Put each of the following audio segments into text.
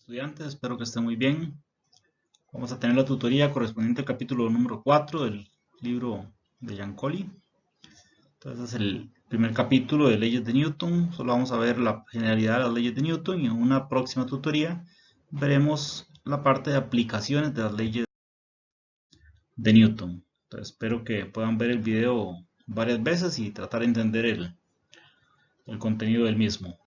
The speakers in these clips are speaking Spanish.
Estudiantes, espero que estén muy bien. Vamos a tener la tutoría correspondiente al capítulo número 4 del libro de Giancoli. Entonces es el primer capítulo de leyes de Newton. Solo vamos a ver la generalidad de las leyes de Newton y en una próxima tutoría veremos la parte de aplicaciones de las leyes de Newton. Entonces espero que puedan ver el video varias veces y tratar de entender el contenido del mismo.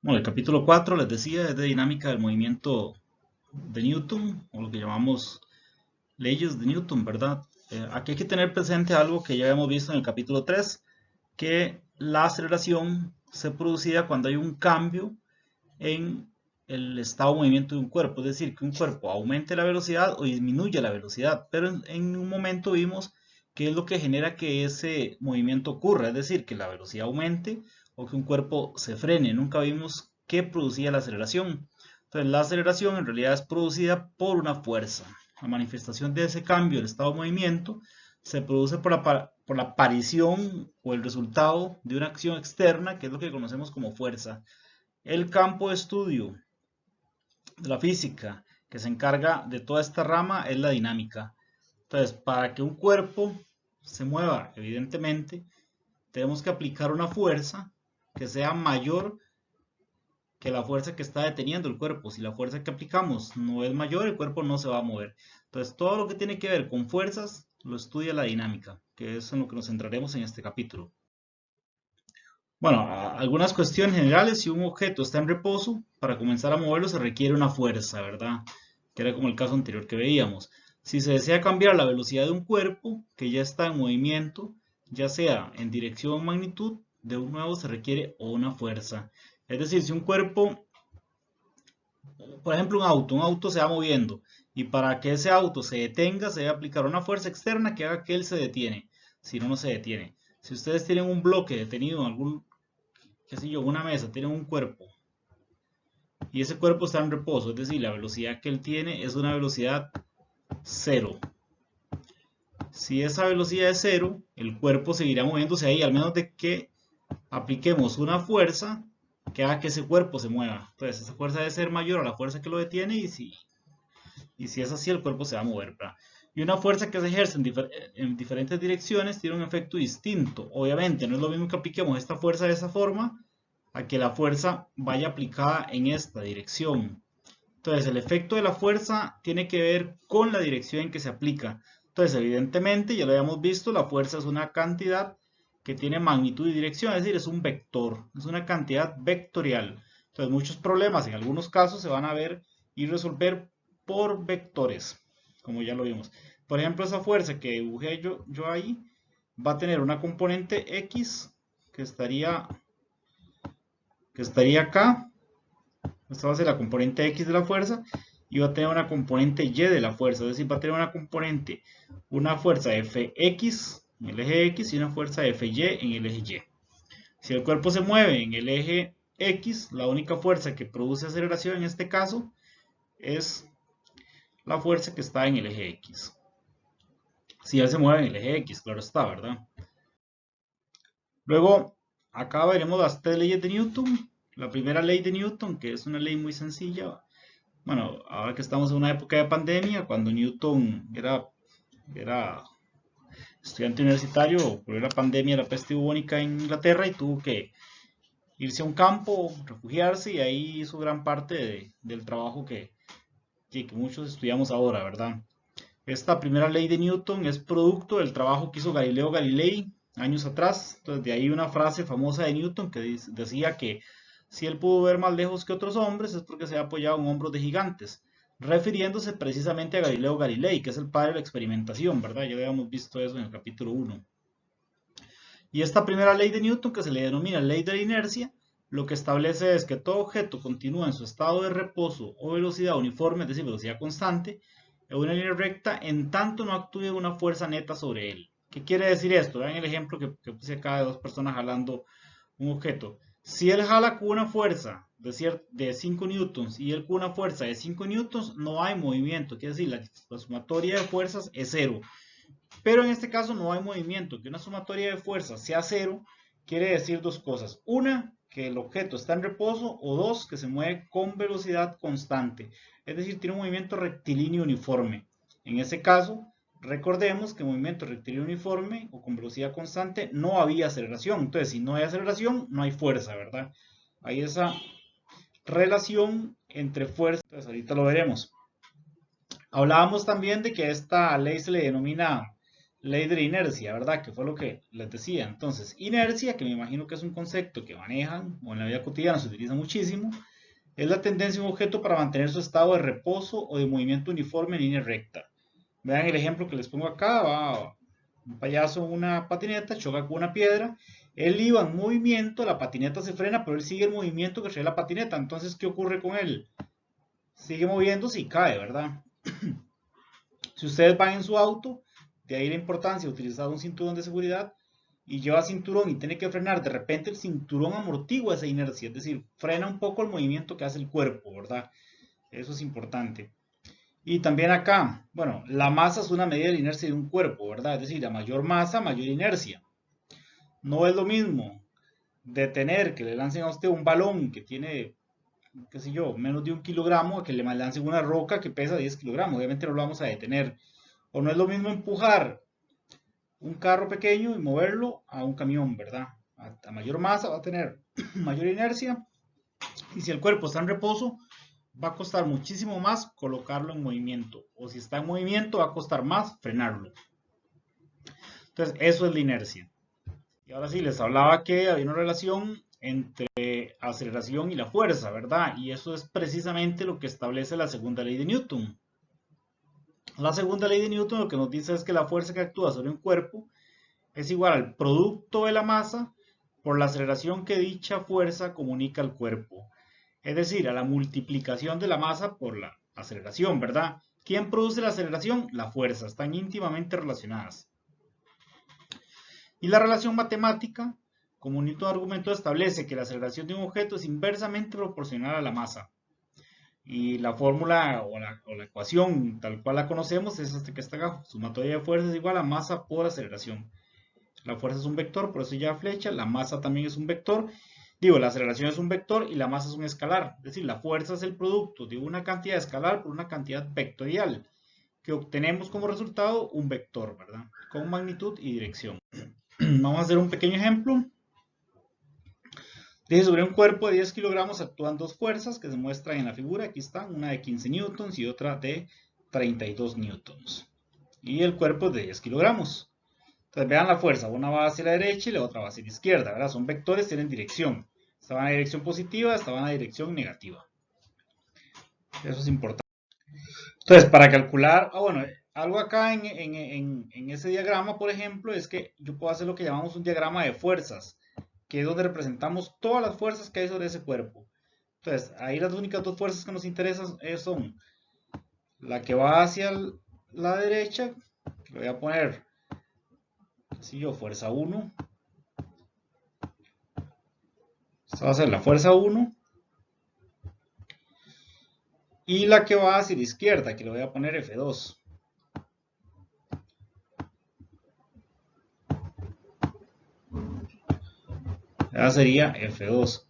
Bueno, el capítulo 4, les decía, es de dinámica del movimiento de Newton, o lo que llamamos leyes de Newton, ¿verdad? Aquí hay que tener presente algo que ya hemos visto en el capítulo 3, que la aceleración se producía cuando hay un cambio en el estado de movimiento de un cuerpo, es decir, que un cuerpo aumente la velocidad o disminuya la velocidad, pero en un momento vimos qué es lo que genera que ese movimiento ocurra, es decir, que la velocidad aumente o que un cuerpo se frene. Nunca vimos qué producía la aceleración. Entonces, la aceleración en realidad es producida por una fuerza. La manifestación de ese cambio del estado de movimiento se produce por la aparición o el resultado de una acción externa, que es lo que conocemos como fuerza. El campo de estudio de la física que se encarga de toda esta rama es la dinámica. Entonces, para que un cuerpo se mueva, evidentemente, tenemos que aplicar una fuerza que sea mayor que la fuerza que está deteniendo el cuerpo. Si la fuerza que aplicamos no es mayor, el cuerpo no se va a mover. Entonces, todo lo que tiene que ver con fuerzas lo estudia la dinámica, que es en lo que nos centraremos en este capítulo. Bueno, algunas cuestiones generales. Si un objeto está en reposo, para comenzar a moverlo se requiere una fuerza, ¿verdad? Que era como el caso anterior que veíamos. Si se desea cambiar la velocidad de un cuerpo que ya está en movimiento, ya sea en dirección o magnitud, de un nuevo se requiere una fuerza. Es decir, si un cuerpo, por ejemplo un auto se va moviendo y para que ese auto se detenga se debe aplicar una fuerza externa que haga que él se detiene, si no, no se detiene. Si ustedes tienen un bloque detenido en algún, qué sé yo, una mesa, tienen un cuerpo y ese cuerpo está en reposo, es decir, la velocidad que él tiene es una velocidad cero. Si esa velocidad es cero, el cuerpo seguirá moviéndose ahí, al menos de que apliquemos una fuerza que haga que ese cuerpo se mueva. Entonces, esa fuerza debe ser mayor a la fuerza que lo detiene y si es así, el cuerpo se va a mover, ¿verdad? Y una fuerza que se ejerce en diferentes direcciones tiene un efecto distinto. Obviamente, no es lo mismo que apliquemos esta fuerza de esa forma a que la fuerza vaya aplicada en esta dirección. Entonces, el efecto de la fuerza tiene que ver con la dirección en que se aplica. Entonces, evidentemente, ya lo habíamos visto, la fuerza es una cantidad que tiene magnitud y dirección, es decir, es un vector, es una cantidad vectorial. Entonces, muchos problemas en algunos casos se van a ver y resolver por vectores, como ya lo vimos. Por ejemplo, esa fuerza que dibujé yo ahí va a tener una componente X que estaría acá. Esta va a ser la componente X de la fuerza y va a tener una componente Y de la fuerza, es decir, va a tener una fuerza Fx en el eje X y una fuerza Fy en el eje Y. Si el cuerpo se mueve en el eje X, la única fuerza que produce aceleración en este caso es la fuerza que está en el eje X. Si él se mueve en el eje X, claro está, ¿verdad? Luego, acá veremos las tres leyes de Newton. La primera ley de Newton, que es una ley muy sencilla. Bueno, ahora que estamos en una época de pandemia, cuando Newton era estudiante universitario, ocurrió la pandemia, la peste bubónica en Inglaterra y tuvo que irse a un campo, refugiarse y ahí hizo gran parte del trabajo que muchos estudiamos ahora, ¿verdad? Esta primera ley de Newton es producto del trabajo que hizo Galileo Galilei años atrás. Entonces, de ahí una frase famosa de Newton que decía que si él pudo ver más lejos que otros hombres es porque se ha apoyado en hombros de gigantes, refiriéndose precisamente a Galileo Galilei, que es el padre de la experimentación, ¿verdad? Ya habíamos visto eso en el capítulo 1. Y esta primera ley de Newton, que se le denomina ley de la inercia, lo que establece es que todo objeto continúa en su estado de reposo o velocidad uniforme, es decir, velocidad constante, en una línea recta, en tanto no actúe una fuerza neta sobre él. ¿Qué quiere decir esto? Vean el ejemplo que puse acá de dos personas jalando un objeto. Si él jala con una fuerza de 5 newtons y él con una fuerza de 5 newtons, no hay movimiento. Quiere decir, la sumatoria de fuerzas es cero. Pero en este caso no hay movimiento. Que una sumatoria de fuerzas sea cero quiere decir dos cosas. Una, que el objeto está en reposo, o 2, que se mueve con velocidad constante, es decir, tiene un movimiento rectilíneo uniforme. En ese caso, recordemos que movimiento rectilíneo uniforme o con velocidad constante no había aceleración. Entonces, si no hay aceleración, no hay fuerza, ¿verdad? Hay esa relación entre fuerza. Entonces, ahorita lo veremos. Hablábamos también de que esta ley se le denomina ley de la inercia, ¿verdad? Que fue lo que les decía. Entonces, inercia, que me imagino que es un concepto que manejan o en la vida cotidiana se utiliza muchísimo, es la tendencia de un objeto para mantener su estado de reposo o de movimiento uniforme en línea recta. Vean el ejemplo que les pongo acá, va un payaso en una patineta, choca con una piedra, él iba en movimiento, la patineta se frena, pero él sigue el movimiento que trae la patineta. Entonces, ¿qué ocurre con él? Sigue moviéndose y cae, ¿verdad? Si ustedes van en su auto, de ahí la importancia de utilizar un cinturón de seguridad, y lleva cinturón y tiene que frenar, de repente el cinturón amortigua esa inercia, es decir, frena un poco el movimiento que hace el cuerpo, ¿verdad? Eso es importante. Y también acá, bueno, la masa es una medida de la inercia de un cuerpo, ¿verdad? Es decir, a mayor masa, mayor inercia. No es lo mismo detener que le lancen a usted un balón que tiene, qué sé yo, menos de 1 kilogramo, a que le lancen una roca que pesa 10 kilogramos. Obviamente no lo vamos a detener. O no es lo mismo empujar un carro pequeño y moverlo a un camión, ¿verdad? A mayor masa va a tener mayor inercia. Y si el cuerpo está en reposo, va a costar muchísimo más colocarlo en movimiento. O si está en movimiento, va a costar más frenarlo. Entonces, eso es la inercia. Y ahora sí, les hablaba que había una relación entre aceleración y la fuerza, ¿verdad? Y eso es precisamente lo que establece la segunda ley de Newton. La segunda ley de Newton lo que nos dice es que la fuerza que actúa sobre un cuerpo es igual al producto de la masa por la aceleración que dicha fuerza comunica al cuerpo. Es decir, a la multiplicación de la masa por la aceleración, ¿verdad? ¿Quién produce la aceleración? La fuerza. Están íntimamente relacionadas. Y la relación matemática, como un hito de argumento, establece que la aceleración de un objeto es inversamente proporcional a la masa. Y la fórmula o la ecuación tal cual la conocemos es esta que está acá. Sumatoria de fuerzas es igual a masa por aceleración. La fuerza es un vector, por eso ya flecha. La masa también es un vector. Digo, la aceleración es un vector y la masa es un escalar. Es decir, la fuerza es el producto de una cantidad escalar por una cantidad vectorial, que obtenemos como resultado un vector, ¿verdad? Con magnitud y dirección. Vamos a hacer un pequeño ejemplo. Dice, sobre un cuerpo de 10 kilogramos actúan dos fuerzas que se muestran en la figura. Aquí están, una de 15 newtons y otra de 32 newtons. Y el cuerpo es de 10 kilogramos. Entonces vean la fuerza, una va hacia la derecha y la otra va hacia la izquierda, ¿verdad? Son vectores, tienen dirección. Esta va en la dirección positiva, esta va en la dirección negativa. Eso es importante. Entonces, para calcular, bueno, algo acá en ese diagrama, por ejemplo, es que yo puedo hacer lo que llamamos un diagrama de fuerzas, que es donde representamos todas las fuerzas que hay sobre ese cuerpo. Entonces, ahí las únicas dos fuerzas que nos interesan son la que va hacia la derecha, que le voy a poner, si yo, fuerza 1. Esta va a ser la fuerza 1. Y la que va hacia la izquierda, que le voy a poner F2. Esa sería F2.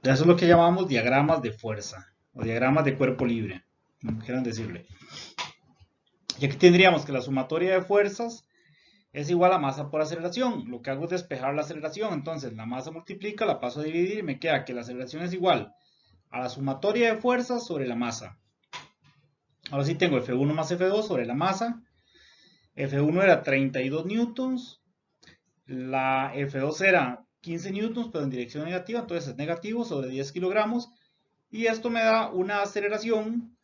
Eso es lo que llamamos diagramas de fuerza o diagramas de cuerpo libre, como quieran decirle. Y aquí tendríamos que la sumatoria de fuerzas es igual a masa por aceleración. Lo que hago es despejar la aceleración. Entonces la masa multiplica, la paso a dividir y me queda que la aceleración es igual a la sumatoria de fuerzas sobre la masa. Ahora sí tengo F1 más F2 sobre la masa. F1 era 32 newtons. La F2 era 15 newtons, pero en dirección negativa, entonces es negativo sobre 10 kilogramos. Y esto me da una aceleración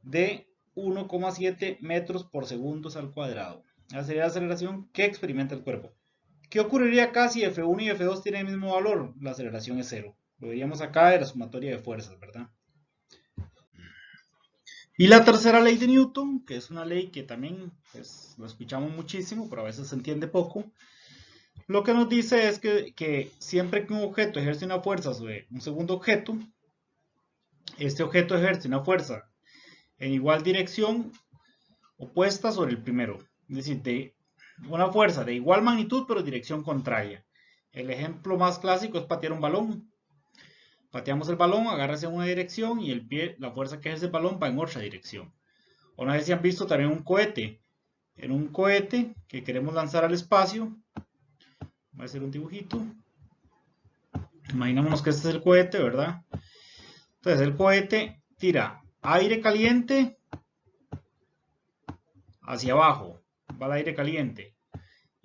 de 1,7 metros por segundo al cuadrado. Esa sería la aceleración que experimenta el cuerpo. ¿Qué ocurriría acá si F1 y F2 tienen el mismo valor? La aceleración es cero. Lo veríamos acá de la sumatoria de fuerzas, ¿verdad? Y la tercera ley de Newton, que es una ley que también pues, lo escuchamos muchísimo, pero a veces se entiende poco. Lo que nos dice es que siempre que un objeto ejerce una fuerza sobre un segundo objeto, este objeto ejerce una fuerza en igual dirección opuesta sobre el primero. Es decir, de una fuerza de igual magnitud pero dirección contraria. El ejemplo más clásico es patear un balón. Pateamos el balón, agárrase en una dirección y el pie, la fuerza que ejerce el balón va en otra dirección. O no sé si han visto también un cohete. En un cohete que queremos lanzar al espacio, voy a hacer un dibujito. Imaginémonos que este es el cohete, ¿verdad? Entonces el cohete tira aire caliente hacia abajo, va el aire caliente.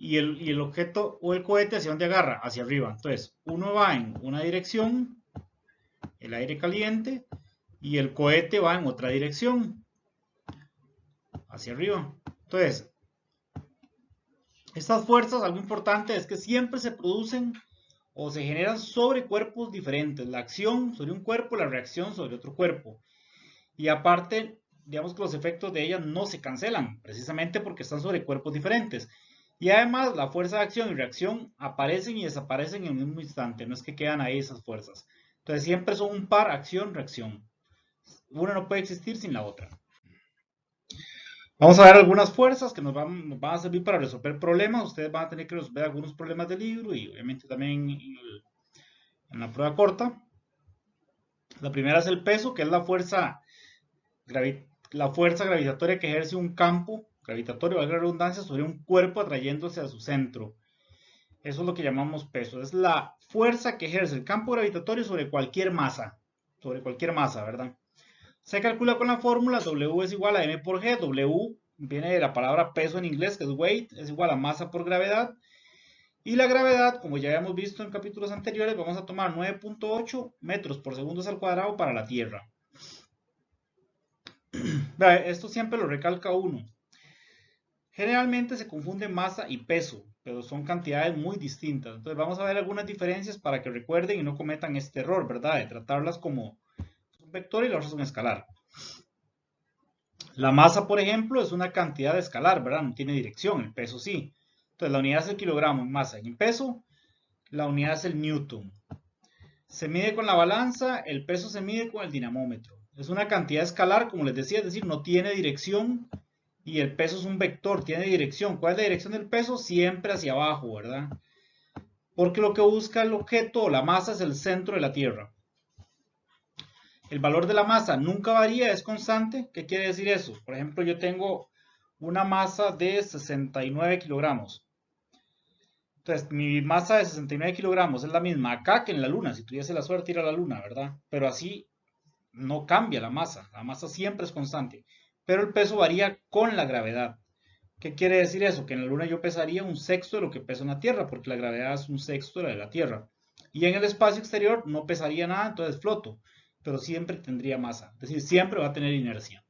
Y el objeto o el cohete hacia dónde agarra, hacia arriba. Entonces uno va en una dirección, el aire caliente, y el cohete va en otra dirección, hacia arriba. Entonces, estas fuerzas, algo importante es que siempre se producen o se generan sobre cuerpos diferentes. La acción sobre un cuerpo, la reacción sobre otro cuerpo. Y aparte, digamos que los efectos de ellas no se cancelan, precisamente porque están sobre cuerpos diferentes. Y además, la fuerza de acción y reacción aparecen y desaparecen en el mismo instante. No es que quedan ahí esas fuerzas. Entonces, siempre son un par acción-reacción. Una no puede existir sin la otra. Vamos a ver algunas fuerzas que nos van a servir para resolver problemas. Ustedes van a tener que resolver algunos problemas del libro y obviamente también en la prueba corta. La primera es el peso, que es la fuerza gravitatoria que ejerce un campo gravitatorio, valga la redundancia, sobre un cuerpo atrayéndose a su centro. Eso es lo que llamamos peso. Es la fuerza que ejerce el campo gravitatorio sobre cualquier masa. Sobre cualquier masa, ¿verdad? Se calcula con la fórmula W es igual a m por g. W viene de la palabra peso en inglés, que es weight, es igual a masa por gravedad. Y la gravedad, como ya habíamos visto en capítulos anteriores, vamos a tomar 9.8 metros por segundo al cuadrado para la Tierra. Esto siempre lo recalca uno. Generalmente se confunde masa y peso, pero son cantidades muy distintas. Entonces vamos a ver algunas diferencias para que recuerden y no cometan este error, ¿verdad? De tratarlas como un vector y la otra es un escalar. La masa, por ejemplo, es una cantidad escalar, ¿verdad? No tiene dirección, el peso sí. Entonces la unidad es el kilogramo en masa. En peso, la unidad es el newton. Se mide con la balanza, el peso se mide con el dinamómetro. Es una cantidad escalar, como les decía, es decir, no tiene dirección y el peso es un vector, tiene dirección. ¿Cuál es la dirección del peso? Siempre hacia abajo, ¿verdad? Porque lo que busca el objeto o la masa es el centro de la Tierra. El valor de la masa nunca varía, es constante. ¿Qué quiere decir eso? Por ejemplo, yo tengo una masa de 69 kilogramos. Entonces, mi masa de 69 kilogramos es la misma acá que en la Luna. Si tuviese la suerte de ir a la Luna, ¿verdad? Pero así no cambia la masa siempre es constante, pero el peso varía con la gravedad. ¿Qué quiere decir eso? Que en la Luna yo pesaría un sexto de lo que peso en la Tierra, porque la gravedad es un sexto de la de la Tierra. Y en el espacio exterior no pesaría nada, entonces floto, pero siempre tendría masa, es decir, siempre va a tener inercia.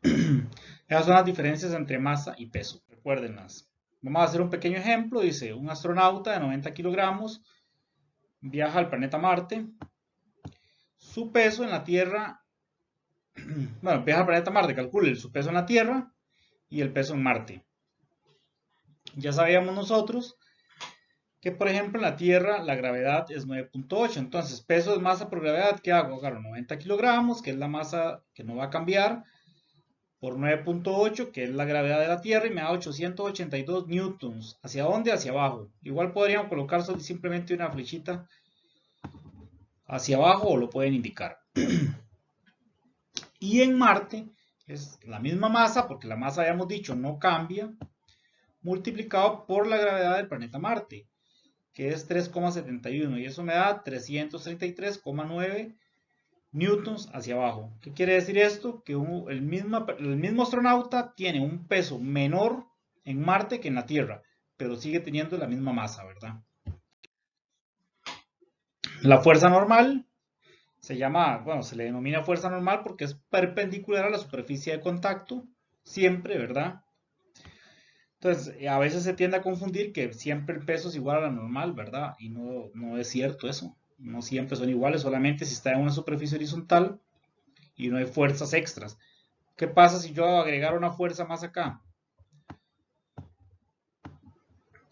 Esas son las diferencias entre masa y peso, recuérdenlas. Vamos a hacer un pequeño ejemplo, dice, un astronauta de 90 kilogramos viaja al planeta Marte. Su peso en la Tierra, bueno, viaja al planeta Marte, calcule su peso en la Tierra y el peso en Marte. Ya sabíamos nosotros que, por ejemplo, en la Tierra la gravedad es 9.8, entonces peso es masa por gravedad, ¿qué hago? Agarro 90 kilogramos, que es la masa que no va a cambiar, por 9.8, que es la gravedad de la Tierra, y me da 882 newtons. ¿Hacia dónde? Hacia abajo. Igual podríamos colocar simplemente una flechita hacia abajo o lo pueden indicar. Y en Marte es la misma masa, porque la masa habíamos dicho no cambia, multiplicado por la gravedad del planeta Marte, que es 3,71, y eso me da 333,9 newtons hacia abajo. ¿Qué quiere decir esto? Que el mismo astronauta tiene un peso menor en Marte que en la Tierra, pero sigue teniendo la misma masa, ¿verdad? La fuerza normal se llama, bueno, se le denomina fuerza normal porque es perpendicular a la superficie de contacto, siempre, ¿verdad? Entonces, a veces se tiende a confundir que siempre el peso es igual a la normal, ¿verdad? Y no es cierto eso. No siempre son iguales, solamente si está en una superficie horizontal y no hay fuerzas extras. ¿Qué pasa si yo agregar una fuerza más acá?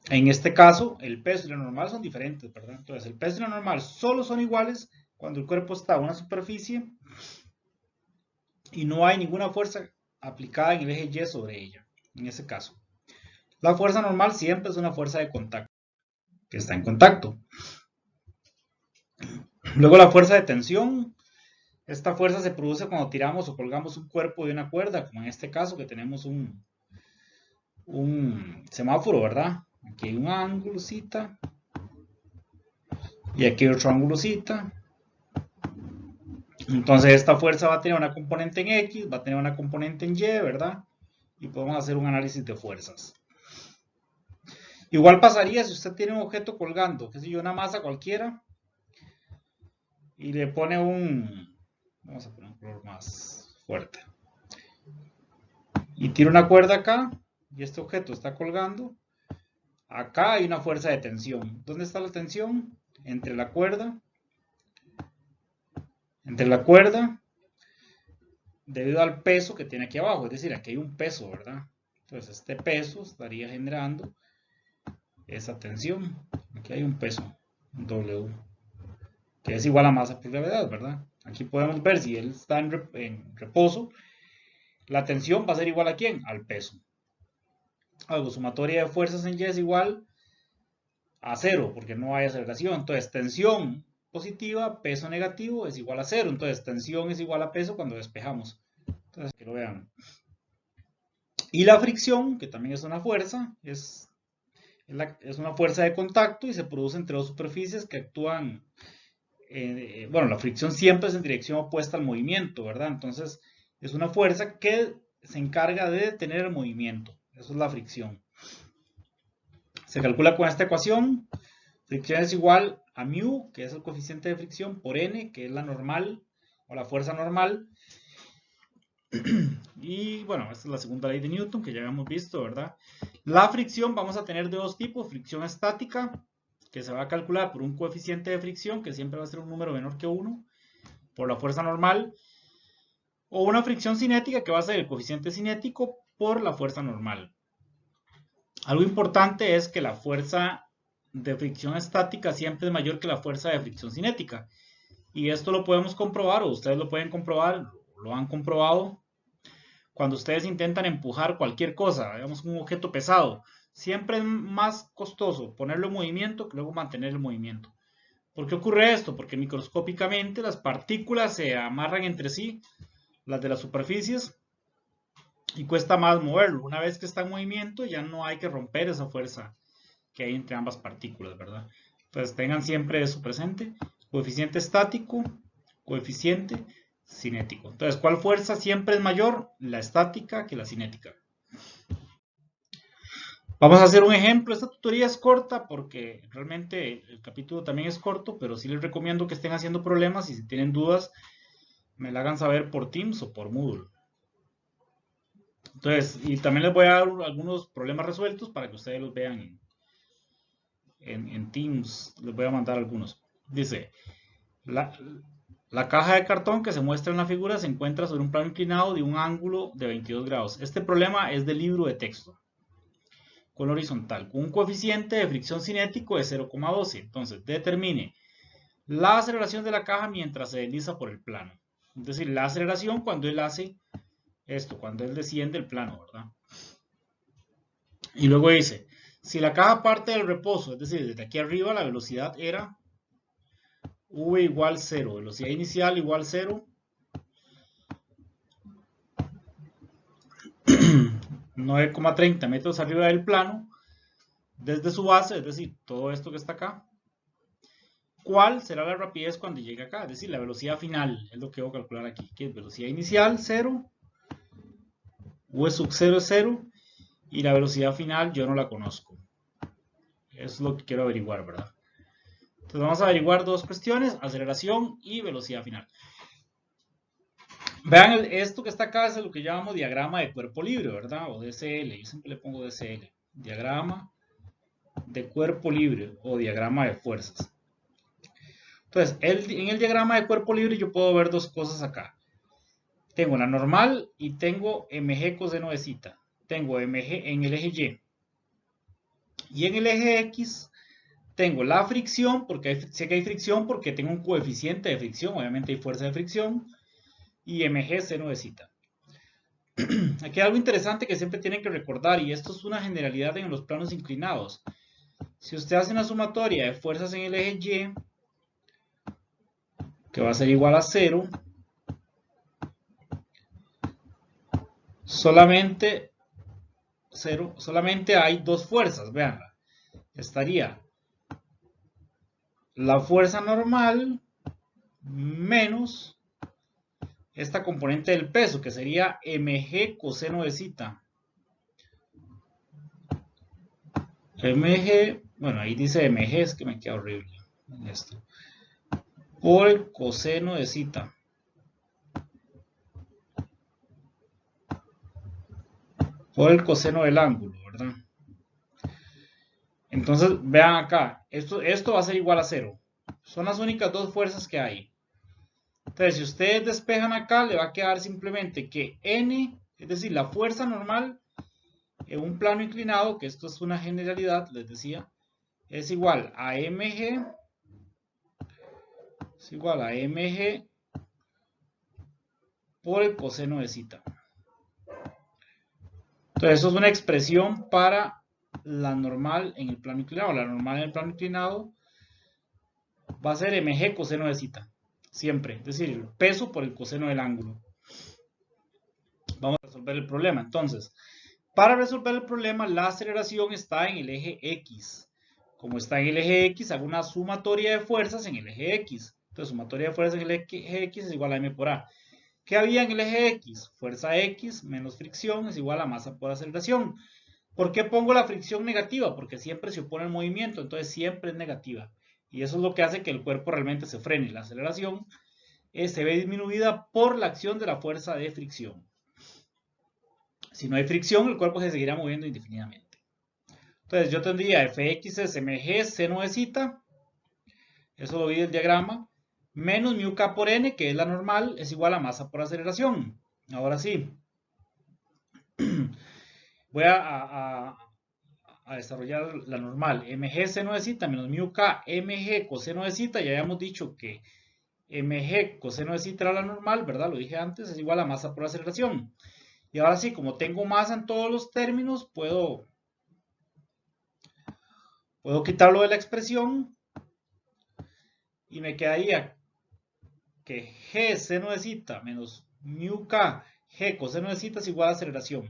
En este caso, el peso y la normal son diferentes, ¿verdad? Entonces, el peso y la normal solo son iguales cuando el cuerpo está en una superficie y no hay ninguna fuerza aplicada en el eje Y sobre ella, en ese caso. La fuerza normal siempre es una fuerza de contacto. que está en contacto. Luego la fuerza de tensión. Esta fuerza se produce cuando tiramos o colgamos un cuerpo de una cuerda, como en este caso que tenemos un semáforo, ¿verdad? Aquí hay un ángulo-cita y aquí hay otro ángulo-cita. Entonces esta fuerza va a tener una componente en X, va a tener una componente en Y, ¿verdad? Y podemos hacer un análisis de fuerzas. Igual pasaría si usted tiene un objeto colgando, qué sé yo, una masa cualquiera, y le pone vamos a poner un color más fuerte, y tira una cuerda acá, y este objeto está colgando. Acá hay una fuerza de tensión. ¿Dónde está la tensión? Entre la cuerda, debido al peso que tiene aquí abajo. Es decir, aquí hay un peso, ¿verdad? Entonces este peso estaría generando esa tensión. Aquí hay un peso, W, que es igual a masa por gravedad, ¿verdad? Aquí podemos ver si él está en reposo, la tensión va a ser igual a ¿quién? Al peso. Algo, sumatoria de fuerzas en Y es igual a 0, porque no hay aceleración. Entonces, tensión positiva, peso negativo es igual a 0. Entonces, tensión es igual a peso cuando despejamos. Entonces, que lo vean. Y la fricción, que también es una fuerza, es una fuerza de contacto y se produce entre dos superficies que actúan. Bueno, la fricción siempre es en dirección opuesta al movimiento, ¿verdad? Entonces, es una fuerza que se encarga de detener el movimiento. Eso es la fricción. Se calcula con esta ecuación. Fricción es igual a mu, que es el coeficiente de fricción, por n, que es la normal, o la fuerza normal. Y bueno, esta es la segunda ley de Newton, que ya habíamos visto, ¿verdad? La fricción vamos a tener de dos tipos: fricción estática, que se va a calcular por un coeficiente de fricción, que siempre va a ser un número menor que 1, por la fuerza normal, o una fricción cinética, que va a ser el coeficiente cinético por la fuerza normal. Algo importante es que la fuerza de fricción estática siempre es mayor que la fuerza de fricción cinética. Y esto lo podemos comprobar, o ustedes lo pueden comprobar, lo han comprobado, cuando ustedes intentan empujar cualquier cosa, digamos un objeto pesado. Siempre es más costoso ponerlo en movimiento que luego mantener el movimiento. ¿Por qué ocurre esto? Porque microscópicamente las partículas se amarran entre sí, las de las superficies, y cuesta más moverlo. Una vez que está en movimiento ya no hay que romper esa fuerza que hay entre ambas partículas, ¿verdad? Entonces tengan siempre eso presente: coeficiente estático, coeficiente cinético. Entonces, ¿cuál fuerza siempre es mayor? La estática que la cinética. Vamos a hacer un ejemplo. Esta tutoría es corta porque realmente el capítulo también es corto, pero sí les recomiendo que estén haciendo problemas, y si tienen dudas me la hagan saber por Teams o por Moodle. Entonces, y también les voy a dar algunos problemas resueltos para que ustedes los vean en Teams. Les voy a mandar algunos. Dice, la caja de cartón que se muestra en la figura se encuentra sobre un plano inclinado de un ángulo de 22 grados. Este problema es del libro de texto, con horizontal, con un coeficiente de fricción cinético de 0,12. Entonces, determine la aceleración de la caja mientras se desliza por el plano. Es decir, la aceleración cuando él hace esto, cuando él desciende el plano, ¿verdad? Y luego dice, si la caja parte del reposo, es decir, desde aquí arriba la velocidad era v igual 0, velocidad inicial igual 0, 9,30 metros arriba del plano, desde su base, es decir, todo esto que está acá. ¿Cuál será la rapidez cuando llegue acá? Es decir, la velocidad final, es lo que voy a calcular aquí, que es velocidad inicial 0, v sub 0 es 0, y la velocidad final yo no la conozco. Eso es lo que quiero averiguar, ¿verdad? Entonces vamos a averiguar dos cuestiones: aceleración y velocidad final. Vean, esto que está acá es lo que llamamos diagrama de cuerpo libre, ¿verdad? O DCL, yo siempre le pongo DCL. Diagrama de cuerpo libre o diagrama de fuerzas. Entonces, en el diagrama de cuerpo libre yo puedo ver dos cosas acá. Tengo la normal y tengo mg coseno de zeta. Tengo mg en el eje Y. Y en el eje X tengo la fricción, porque sé que hay fricción porque tengo un coeficiente de fricción, obviamente hay fuerza de fricción, y mg seno de zeta. Aquí hay algo interesante que siempre tienen que recordar, y esto es una generalidad en los planos inclinados. Si usted hace una sumatoria de fuerzas en el eje Y, que va a ser igual a 0, solamente hay dos fuerzas, veanla. Estaría la fuerza normal menos esta componente del peso, que sería mg coseno de zeta. mg, bueno, ahí dice mg, es que me queda horrible esto. Por el coseno de zeta. Por el coseno del ángulo, ¿verdad? Entonces, vean acá, esto va a ser igual a 0. Son las únicas dos fuerzas que hay. Entonces, si ustedes despejan acá, le va a quedar simplemente que N, es decir, la fuerza normal en un plano inclinado, que esto es una generalidad, les decía, es igual a mg, por el coseno de zeta. Entonces, eso es una expresión para la normal en el plano inclinado. La normal en el plano inclinado va a ser mg coseno de zeta, siempre, es decir, el peso por el coseno del ángulo. Vamos a resolver el problema. Entonces, para resolver el problema, la aceleración está en el eje X. Como está en el eje X, hago una sumatoria de fuerzas en el eje X. Entonces, sumatoria de fuerzas en el eje X es igual a m por a. ¿Qué había en el eje X? Fuerza X menos fricción es igual a masa por aceleración. ¿Por qué pongo la fricción negativa? Porque siempre se opone al movimiento, entonces siempre es negativa. Y eso es lo que hace que el cuerpo realmente se frene. La aceleración se ve disminuida por la acción de la fuerza de fricción. Si no hay fricción, el cuerpo se seguirá moviendo indefinidamente. Entonces yo tendría fx es mg seno de zeta, eso lo vi del diagrama, menos mu k por n, que es la normal, es igual a masa por aceleración. Ahora sí, voy a desarrollar la normal. Mg seno de zeta menos mu k mg coseno de zeta, ya habíamos dicho que mg coseno de zeta era la normal, ¿verdad? Lo dije antes, es igual a masa por aceleración. Y ahora sí, como tengo masa en todos los términos, puedo quitarlo de la expresión y me quedaría que g seno de zeta menos mu k g coseno de zeta es igual a aceleración,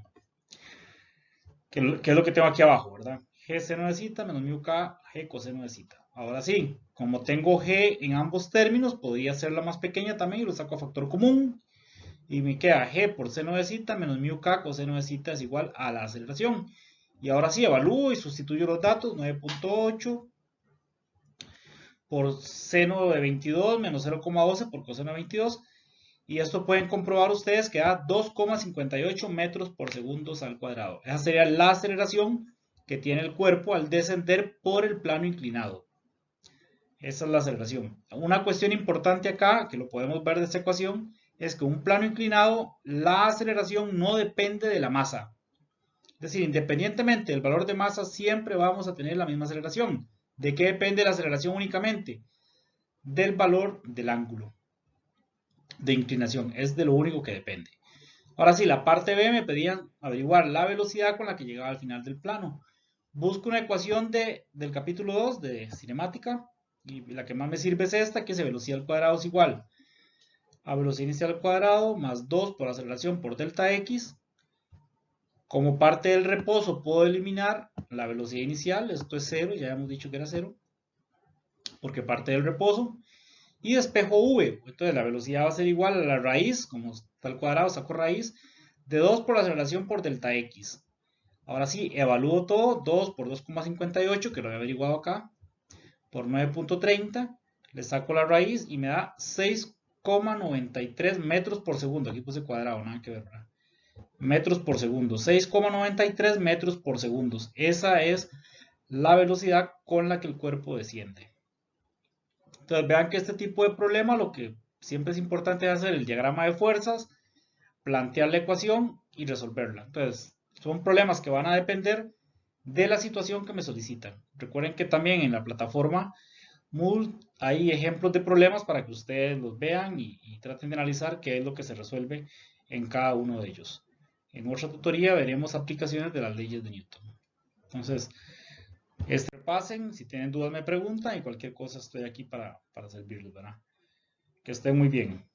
que es lo que tengo aquí abajo, ¿verdad? G seno de zeta menos mu k g coseno de zeta. Ahora sí, como tengo g en ambos términos, podría hacerla más pequeña también y lo saco a factor común. Y me queda g por seno de zeta menos mu k coseno de zeta es igual a la aceleración. Y ahora sí, evalúo y sustituyo los datos, 9.8 por seno de 22 menos 0,12 por coseno de 22. Y esto pueden comprobar ustedes que da 2,58 metros por segundo al cuadrado. Esa sería la aceleración que tiene el cuerpo al descender por el plano inclinado. Esa es la aceleración. Una cuestión importante acá, que lo podemos ver de esta ecuación, es que un plano inclinado, la aceleración no depende de la masa. Es decir, independientemente del valor de masa, siempre vamos a tener la misma aceleración. ¿De qué depende la aceleración únicamente? Del valor del ángulo de inclinación. Es de lo único que depende. Ahora sí, la parte B me pedían averiguar la velocidad con la que llegaba al final del plano. Busco una ecuación del capítulo 2 de cinemática. Y la que más me sirve es esta, que es velocidad al cuadrado es igual a velocidad inicial al cuadrado más 2 por aceleración por delta x. Como parte del reposo puedo eliminar la velocidad inicial, esto es 0, ya hemos dicho que era 0, porque parte del reposo. Y despejo v, entonces la velocidad va a ser igual a la raíz, como está al cuadrado, saco raíz, de 2 por aceleración por delta x. Ahora sí, evalúo todo, 2 por 2,58, que lo he averiguado acá, por 9.30, le saco la raíz y me da 6,93 metros por segundo. Aquí puse cuadrado, nada que ver, ¿verdad? Metros por segundo, 6,93 metros por segundo. Esa es la velocidad con la que el cuerpo desciende. Entonces vean que este tipo de problema lo que siempre es importante es hacer el diagrama de fuerzas, plantear la ecuación y resolverla. Entonces son problemas que van a depender de la situación que me solicitan. Recuerden que también en la plataforma Moodle hay ejemplos de problemas para que ustedes los vean y traten de analizar qué es lo que se resuelve en cada uno de ellos. En otra tutoría veremos aplicaciones de las leyes de Newton. Entonces, este pasen, si tienen dudas me preguntan y cualquier cosa estoy aquí para servirles, ¿verdad? Que estén muy bien.